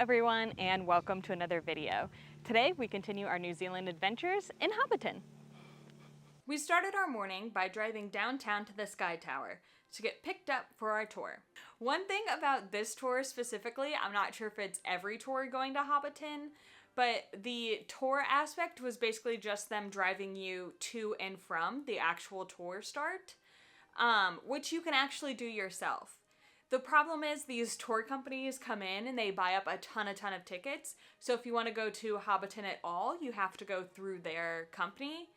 everyone, and welcome to another video. Today we continue our New Zealand adventures in Hobbiton. We started our morning by driving downtown to the Sky Tower to get picked up for our tour. One thing about this tour specifically, I'm not sure if it's every tour going to Hobbiton, but the tour aspect was basically just them driving you to and from the actual tour start, which you can actually do yourself. The problem is these tour companies come in and they buy up a ton of tickets. So if you want to go to Hobbiton at all, you have to go through their company.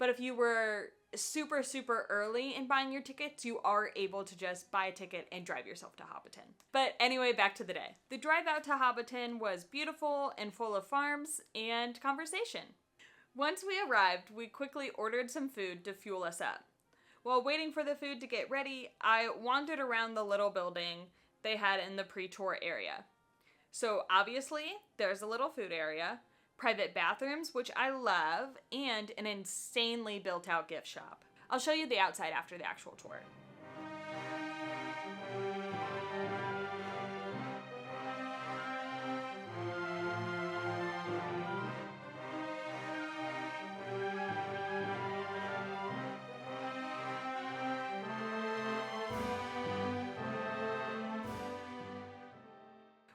But if you were super early in buying your tickets, you are able to just buy a ticket and drive yourself to Hobbiton. But anyway, back to the day. The drive out to Hobbiton was beautiful and full of farms and conversation. Once we arrived, we quickly ordered some food to fuel us up. While waiting for the food to get ready, I wandered around the little building they had in the pre-tour area. So obviously, there's a little food area, private bathrooms, which I love, and an insanely built out gift shop. I'll show you the outside after the actual tour.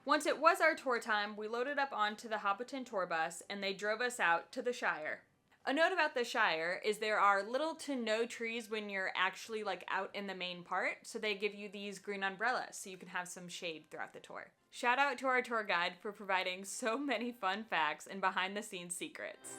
Once it was our tour time, we loaded up onto the Hobbiton tour bus and they drove us out to the Shire. A note about the Shire is there are little to no trees when you're actually out in the main part, so they give you these green umbrellas so you can have some shade throughout the tour. Shout out to our tour guide for providing so many fun facts and behind the scenes secrets.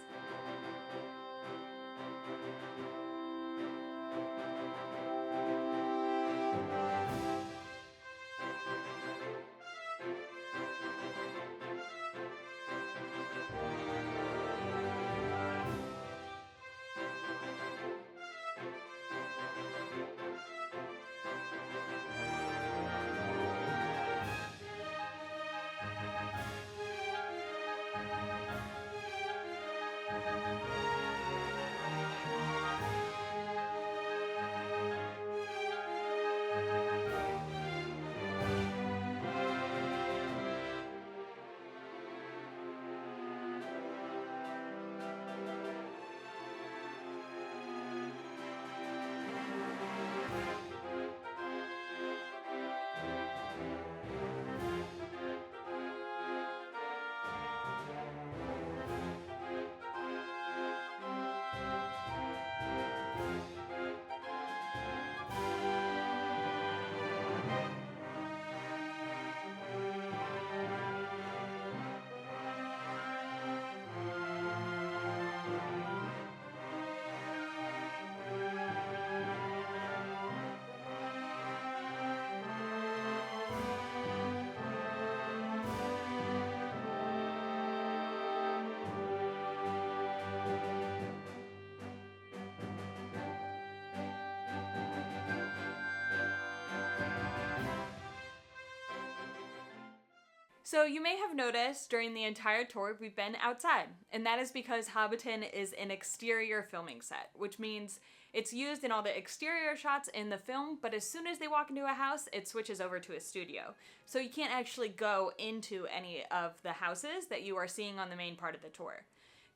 So you may have noticed during the entire tour we've been outside, and that is because Hobbiton is an exterior filming set, which means it's used in all the exterior shots in the film, but as soon as they walk into a house, it switches over to a studio. So you can't actually go into any of the houses that you are seeing on the main part of the tour.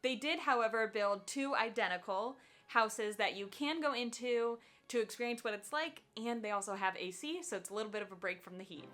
They did, however, build two identical houses that you can go into to experience what it's like, and they also have AC, so it's a little bit of a break from the heat.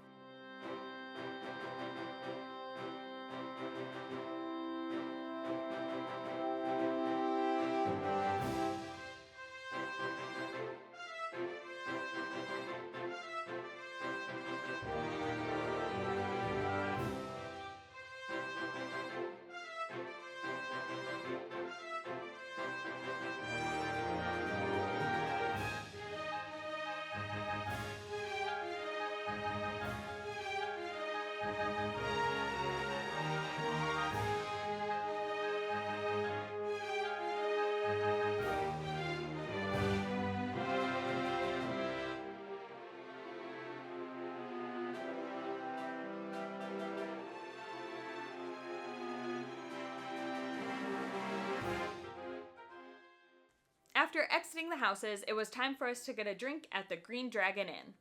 After exiting the houses, it was time for us to get a drink at the Green Dragon Inn.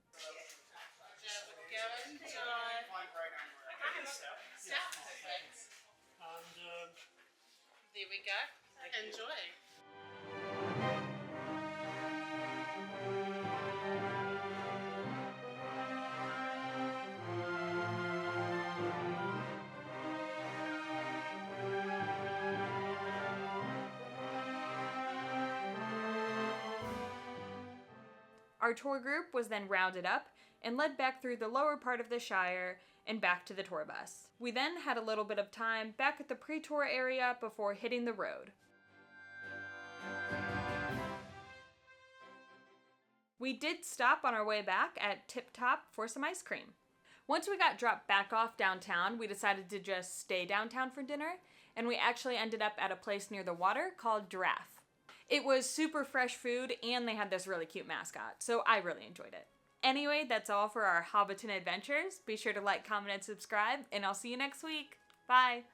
Yeah, perfect. And there we go. Enjoy. Our tour group was then rounded up and led back through the lower part of the Shire and back to the tour bus. We then had a little bit of time back at the pre-tour area before hitting the road. We did stop on our way back at Tip Top for some ice cream. Once we got dropped back off downtown, we decided to just stay downtown for dinner, and we actually ended up at a place near the water called Giraffe. It was super fresh food, and they had this really cute mascot, so I really enjoyed it. Anyway, that's all for our Hobbiton adventures. Be sure to like, comment, and subscribe, and I'll see you next week. Bye!